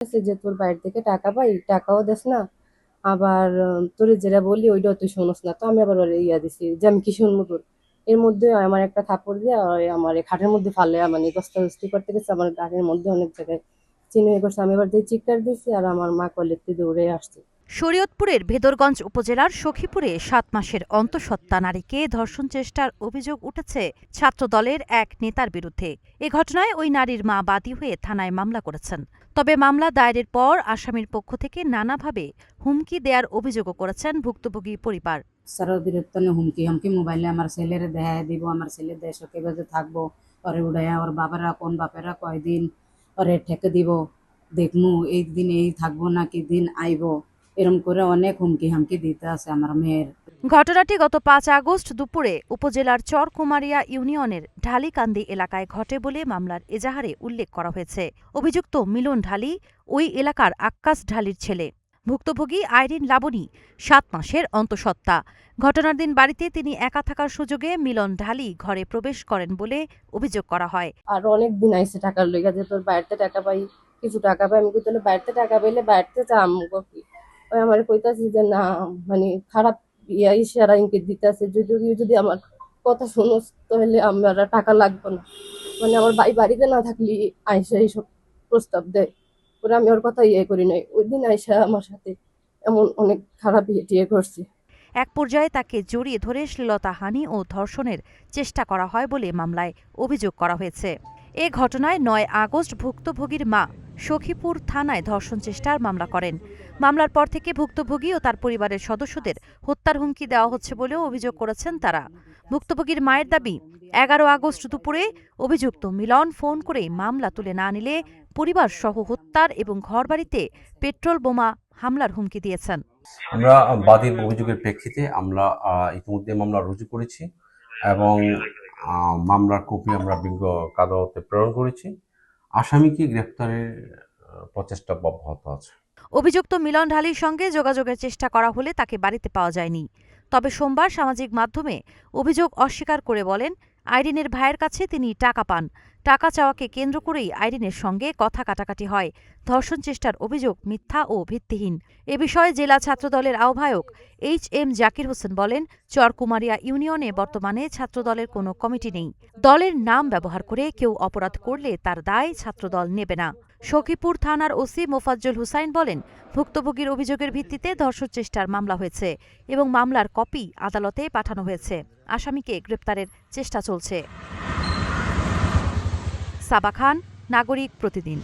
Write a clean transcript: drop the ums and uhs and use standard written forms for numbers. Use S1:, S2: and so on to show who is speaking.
S1: যে তোর বাইরে থেকে টাকা পাই, টাকাও দেস না, আবার তোর যেটা বললি ওইটাও তুই শোনস না। তো আমি আবার ওরে ইয়া দিছি যে আমি কি শুনবো তোর। এর মধ্যে আমার একটা থাপ্পড় দিয়ে আমার এই খাটের মধ্যে ফালে মানে দস্তাদস্তি করতে গেছে, আমার গাড়ির মধ্যে অনেক জায়গায় চিনি হয়ে করছে। আমি এবার দিয়ে চিৎকার দিয়েছি আর আমার মা কলেজে দৌড়ে আসছে।
S2: শরীয়তপুরের ভেদরগঞ্জ উপজেলার সখীপুরে ৭ মাসের অন্তঃসত্ত্বা নারীকে ধর্ষণ চেষ্টার অভিযোগ উঠেছে ছাত্রদলের এক নেতার বিরুদ্ধে। এ ঘটনায় ওই নারীর মা বাদী হয়ে থানায় মামলা করেছেন। তবে মামলা দায়েরের পর আসামির পক্ষ থেকে নানাভাবে হুমকি দেওয়ার অভিযোগও করেছেন ভুক্তভোগী পরিবার।
S3: বিরক্ত হুমকি হুমকি মোবাইলে আমার ছেলের দেখায় দিব, আমার ছেলে দেশে বাজে থাকবো, ওরে উড়াইয়া ওর বাবারা কোন বাপেরা কয়দিন ওরে ঠেকে দিব, দেখমু এই দিন এই থাকবো না কি দিন আইব, এরম করে অনেক হুমকি হামকি দিতে আছে আমার মেয়ের।
S2: ঘটনাটি গত ৫ আগস্ট দুপুরে উপজেলার চরকুমারিয়া ইউনিয়নের ঢালিকান্দি এলাকায় ঘটে বলে মামলার এজাহারে উল্লেখ করা হয়েছে। অভিযুক্ত মিলন ঢালি ওই এলাকার আক্কাস ঢালির ছেলে। ভুক্তভোগী আইরিন লাবণী ৭ মাসের অন্তঃসত্ত্বা। ঘটনার দিন বাড়িতে তিনি একা থাকার সুযোগে মিলন ঢালি ঘরে প্রবেশ করেন বলে অভিযোগ করা হয়।
S1: আর অনেক দিন আইসে টাকার লইগা যে তোর বাড়িতে টাকা পাই, কিছু টাকা পাই। আমি কই তাহলে বাড়িতে টাকা পাইলে বাড়িতে চাম কি। ওই আমার কইতাছি যে না, মানে খারাপ ইশারা ইঙ্গিত দিতেছে, যদি আমার কথা শুনোস তাহলে আমার টাকা লাগবে না। মানে আমার বাড়িতে না থাকলে আয়সা এইসব প্রস্তাব দেয়। ওরা আমি ওর কথা করি নাই। ওই দিন আয়সা আমার সাথে এমন অনেক খারাপ টিয়ে করছে।
S2: এক পর্যায়ে তাকে জড়িয়ে ধরে শ্লীলতাহানি ও ধর্ষণের চেষ্টা করা হয় বলে মামলায় অভিযোগ করা হয়েছে। এ ঘটনায় ৯ আগস্ট ভুক্তভোগীর মা সখীপুর থানায় ধর্ষণ চেষ্টার মামলা করেন। মামলার পর থেকে ভুক্তভোগী ও তার পরিবারের সদস্যদের হত্যার হুমকি দেওয়া হচ্ছে বলেও অভিযোগ করেছেন তারা। ভুক্তভোগীর মায়ের দাবি, ১১ আগস্ট দুপুরে অভিযুক্ত মিলন ফোন করে মামলা তুলে না নিলে পরিবার সহ হত্যার এবং ঘরবাড়িতে পেট্রোল বোমা হামলার হুমকি দিয়েছেন।
S4: আমরা বাদীর অভিযোগের প্রেক্ষিতে আমরা ইতিমধ্যে মামলা রুজু করেছি এবং মামলার কপি আমরা বিজ্ঞ আদালতে প্রেরণ করেছি। আসামিকে গ্রেফতারের প্রচেষ্টা অব্যাহত আছে।
S2: অভিযুক্ত মিলন ঢালির সঙ্গে যোগাযোগের চেষ্টা করা হলে তাকে বাড়িতে পাওয়া যায়নি। তবে সোমবার সামাজিক মাধ্যমে অভিযোগ অস্বীকার করে বলেন, আইরিনের ভাইয়ের কাছে তিনি টাকা পান। টাকা চাওয়াকে কেন্দ্র করেই আইরিনের সঙ্গে কথা কাটাকাটি হয়। ধর্ষণ চেষ্টার অভিযোগ মিথ্যা ও ভিত্তিহীন। এ বিষয়ে জেলা ছাত্রদলের আহ্বায়ক HM জাকির হোসেন বলেন, চরকুমারিয়া ইউনিয়নে বর্তমানে ছাত্রদলের কোনো কমিটি নেই। দলের নাম ব্যবহার করে কেউ অপরাধ করলে তার দায় ছাত্রদল নেবে না। সখীপুর থানার ওসি মোফাজ্জল হুসাইন বলেন, ভুক্তভোগীর অভিযোগের ভিত্তিতে ধর্ষণ চেষ্টার মামলা হয়েছে এবং মামলার কপি আদালতে পাঠানো হয়েছে। আসামিকে গ্রেপ্তারের চেষ্টা চলছে। সাবা খান, নাগরিক প্রতিদিন।